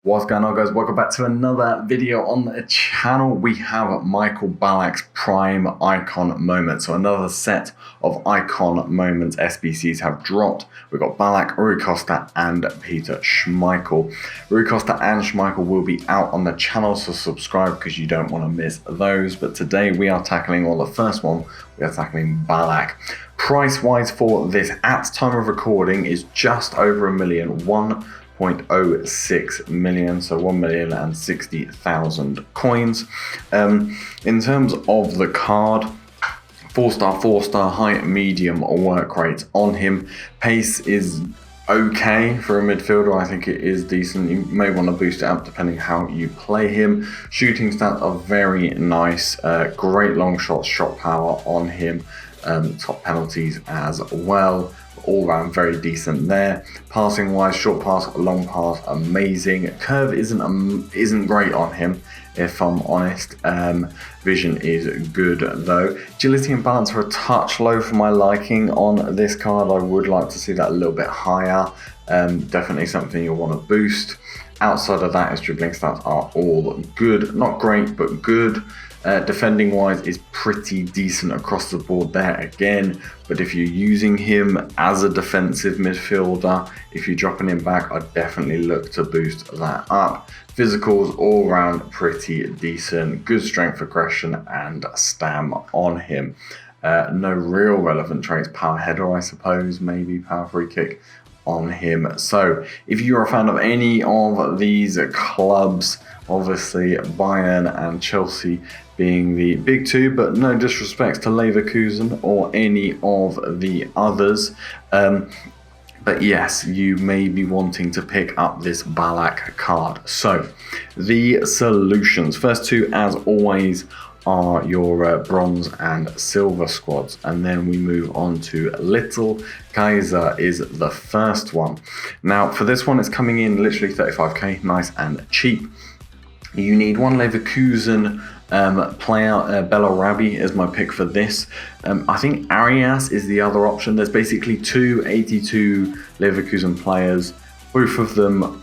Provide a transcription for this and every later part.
What's going on, guys? Welcome back to another video on the channel. We have Michael Ballack's prime icon moment. So another set of icon moments SBCs have dropped. We've got Ballack, Rui Costa and Peter Schmeichel. Rui Costa and Schmeichel will be out on the channel, so subscribe because you don't want to miss those. But today we are tackling, well, the first one, we are tackling Ballack. Price wise for this at time of recording is just over $1 million, 1.06 million, so 1,060,000 coins. In terms of the card, 4-star, 4-star, high, medium work rate on him. Pace is okay for a midfielder. I think it is decent. You may want to boost it up depending how you play him. Shooting stats are very nice. Great long shots, shot power on him. Top penalties as well. All round very decent there. Passing wise, short pass, long pass, amazing. Curve isn't great on him, if I'm honest. Vision is good though. Agility and balance are a touch low for my liking on this card. I would like to see that a little bit higher. Definitely something you'll want to boost. Outside of that, his dribbling stats are all good. Not great, but good. Defending wise is pretty decent across the board there again, but if you're using him as a defensive midfielder, if you're dropping him back, I'd definitely look to boost that up. Physicals all round pretty decent, good strength, aggression and stam on him. No real relevant traits. Power header, I suppose, maybe power free kick on him. So if you're a fan of any of these clubs, obviously Bayern and Chelsea being the big two, but no disrespect to Leverkusen or any of the others. But yes, you may be wanting to pick up this Ballack card. So the solutions, first two as always are your bronze and silver squads, and then we move on to Little Kaiser is the first one. Now for this one, it's coming in literally 35k, nice and cheap. You need one Leverkusen player. Bellarabi is my pick for this. I think Arias is the other option. There's basically two 82 Leverkusen players. Both of them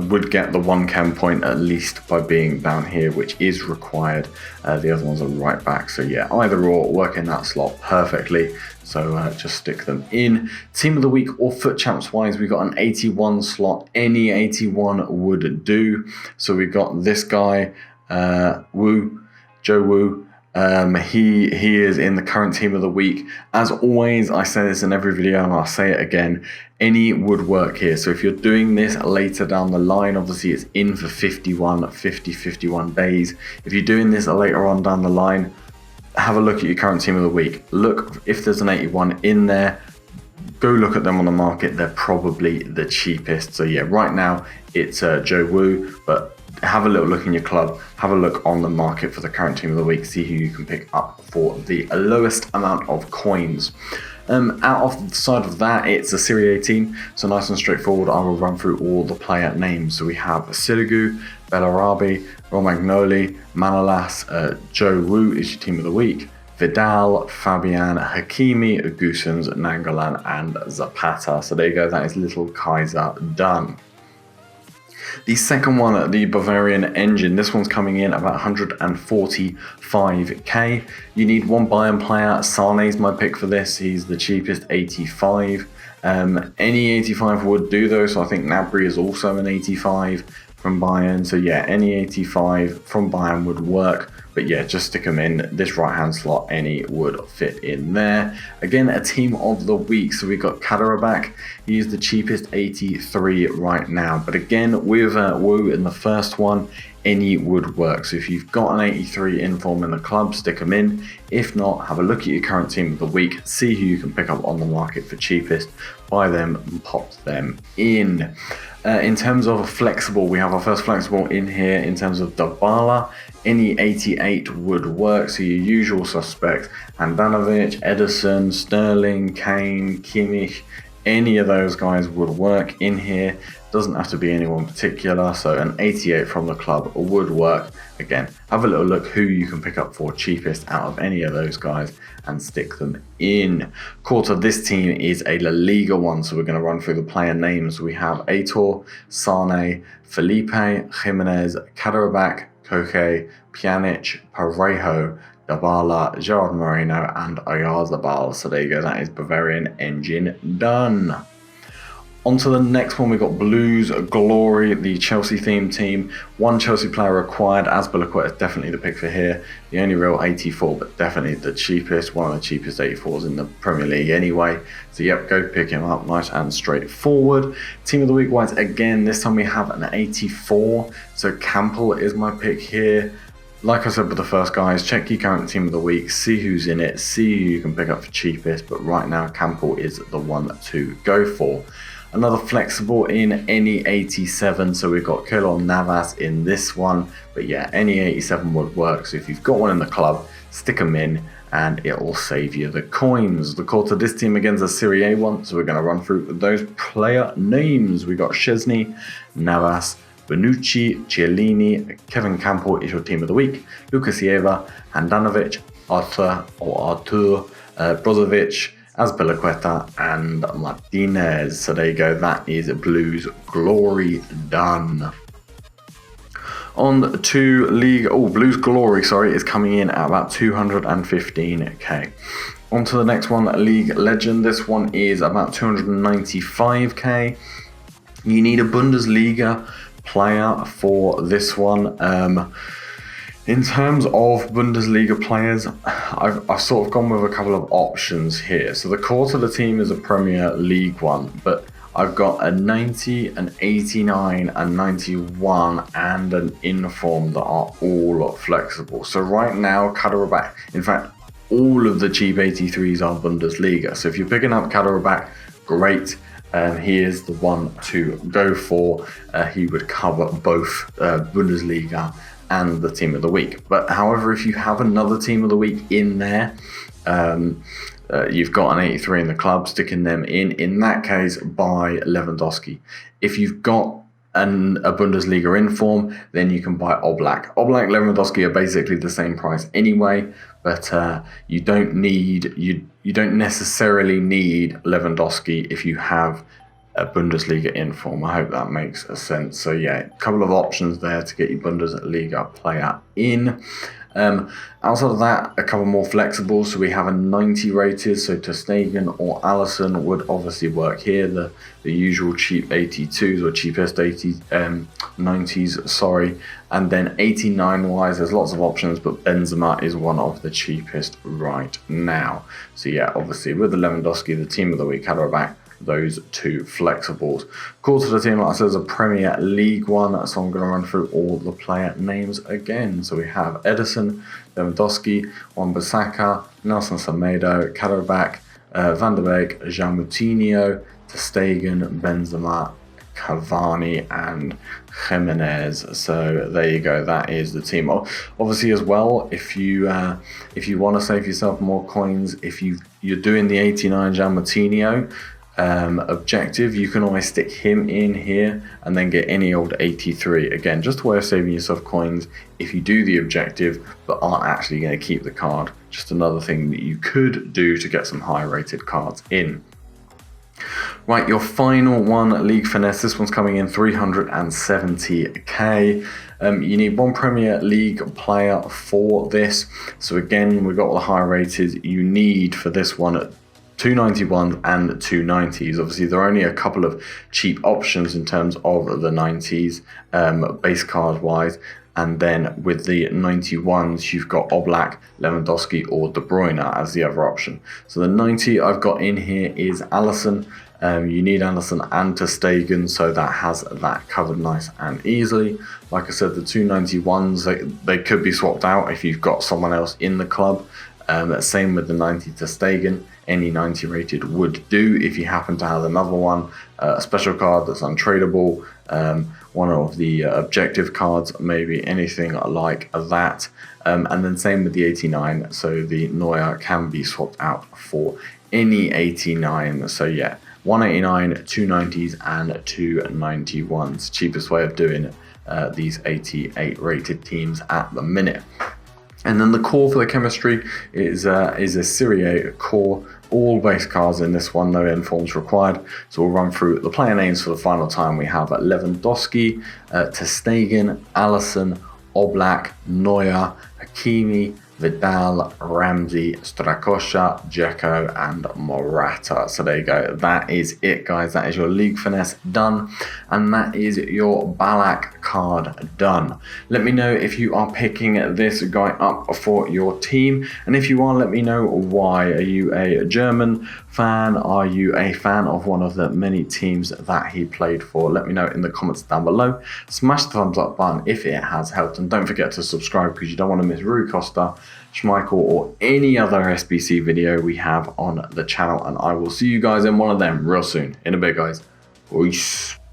would get the 1 chem point at least by being down here, which is required. The other ones are right back. So yeah, either or, work in that slot perfectly. So just stick them in. Team of the week or foot champs wise, we got an 81 slot. Any 81 would do. So we got this guy, Joe Wu. He is in the current team of the week. As always, I say this in every video and I'll say it again, any would work here. So if you're doing this later down the line, obviously it's in for 51 days. If you're doing this later on down the line, have a look at your current team of the week. Look if there's an 81 in there. Go look at them on the market. They're probably the cheapest. So yeah, right now it's Joe Wu, but have a little look in your club, have a look on the market for the current team of the week, see who you can pick up for the lowest amount of coins. Out of the side of that, it's a Serie A team, so nice and straightforward. I will run through all the player names. So we have Sirigu, Bellarabi, Romagnoli, Manolas, Joe Wu is your team of the week, Vidal, Fabian, Hakimi, Gusens, Nangolan and Zapata. So there you go, that is Little Kaiser done. The second one, the Bavarian Engine, this one's coming in about 145k. You need one Bayern player. Sane's my pick for this. He's the cheapest, 85. Any 85 would do though, so I think Gnabry is also an 85 from Bayern. So yeah, any 85 from Bayern would work. But yeah, just stick them in this right-hand slot. Any would fit in there. Again, a team of the week. So we've got Kaderabek. He is the cheapest, 83 right now. But again, with Wu in the first one, any would work. So if you've got an 83 in form in the club, stick them in. If not, have a look at your current team of the week. See who you can pick up on the market for cheapest. Buy them and pop them in. In terms of flexible, we have our first flexible in here in terms of Dybala. Any 88 would work, so your usual suspects, Handanovic, Ederson, Sterling, Kane, Kimmich, any of those guys would work in here. Doesn't have to be anyone particular, so an 88 from the club would work. Again, have a little look who you can pick up for cheapest out of any of those guys and stick them in. Quarter, this team is a La Liga one, so we're going to run through the player names. We have Aitor, Sane, Felipe, Jimenez, Kaderabek, Koke, Pjanic, Parejo, Dybala, Gerard Moreno, and Oyarzabal. So there you go, that is Bavarian engine done. On to the next one, we've got Blues Glory, the Chelsea themed team. One Chelsea player required. Azpilicueta is definitely the pick for here. The only real 84, but definitely the cheapest. One of the cheapest 84s in the Premier League anyway. So yep, go pick him up. Nice and straightforward. Team of the week wise, again, this time we have an 84. So Campbell is my pick here. Like I said with the first guys, check your current team of the week, see who's in it, see who you can pick up for cheapest. But right now, Campbell is the one to go for. Another flexible in any 87, so we've got Keylor Navas in this one, but yeah, any 87 would work. So if you've got one in the club, stick them in and it will save you the coins. The call to this team again is a Serie A one, so we're going to run through those player names. We got Szczesny, Navas, Bonucci, Chiellini, Kevin Campbell is your team of the week, Lukasieva, Handanovic, Arthur, Brozovic, Azpilicueta and Martinez. So there you go, that is Blues Glory done. On to League, Blues Glory, is coming in at about 215k. On to the next one, League Legend. This one is about 295k. You need a Bundesliga player for this one. In terms of Bundesliga players, I've sort of gone with a couple of options here. So the core to the team is a Premier League one, but I've got a 90, an 89, a 91, and an inform that are all flexible. So right now, Kaderabek, in fact, all of the cheap 83s are Bundesliga. So if you're picking up Kaderabek, great. He is the one to go for. He would cover both Bundesliga and the team of the week. But however, if you have another team of the week in there, you've got an 83 in the club, sticking them in that case, buy Lewandowski. If you've got a Bundesliga inform, then you can buy Oblak. Oblak, Lewandowski are basically the same price anyway, but you don't necessarily need Lewandowski if you have a Bundesliga inform. I hope that makes sense. So yeah, a couple of options there to get your Bundesliga player in. Outside of that, a couple more flexibles. So we have a 90 rated, so Ter Stegen or Alisson would obviously work here. The usual cheap 82s or cheapest 90s, sorry. And then 89 wise, there's lots of options, but Benzema is one of the cheapest right now. So yeah, obviously with the Lewandowski, the team of the week, Kaderabek, those two flexibles. Call to the team, like I said, is a Premier League one, so I'm going to run through all the player names again. So we have Edison, Lewandowski, Wan-Bissaka, Nelson Semedo, Kaderabek, Van der Beek, Jean Moutinho, Ter Stegen, Benzema, Cavani and Jimenez. So there you go, that is the team. Obviously as well, if you want to save yourself more coins, if you're doing the 89 Jean Moutinho objective, you can always stick him in here and then get any old 83. Again, just a way of saving yourself coins if you do the objective but aren't actually going to keep the card. Just another thing that you could do to get some high rated cards in. Right, your final one, League Finesse. This one's coming in 370k. You need one Premier League player for this. So again, we've got all the high rated you need for this one at 291s and 290s. Obviously, there are only a couple of cheap options in terms of the 90s base card wise. And then with the 91s, you've got Oblak, Lewandowski, or De Bruyne as the other option. So the 90 I've got in here is Alisson. You need Alisson and Ter Stegen, so that has that covered nice and easily. Like I said, the 291s, they could be swapped out if you've got someone else in the club. Same with the 90 Ter Stegen. Any 90 rated would do if you happen to have another one, a special card that's untradeable, one of the objective cards, maybe anything like that. And then same with the 89, so the Neuer can be swapped out for any 89. So yeah, 189, 290s, and 291s. Cheapest way of doing these 88 rated teams at the minute. And then the core for the chemistry is a Serie A core. All base cards in this one, no end forms required. So we'll run through the player names for the final time. We have Lewandowski, ter Stegen, Alisson, Oblak, Neuer, Hakimi, Vidal, Ramsey, Strakosha, Dzeko, and Morata. So there you go. That is it, guys. That is your League Finesse done. And that is your Ballack card done. Let me know if you are picking this guy up for your team. And if you are, let me know why. Are you a German fan? Are you a fan of one of the many teams that he played for? Let me know in the comments down below. Smash the thumbs up button if it has helped. And don't forget to subscribe because you don't want to miss Rui Costa, Schmeichel, or any other SBC video we have on the channel. And I will see you guys in one of them real soon. In a bit, guys. Peace.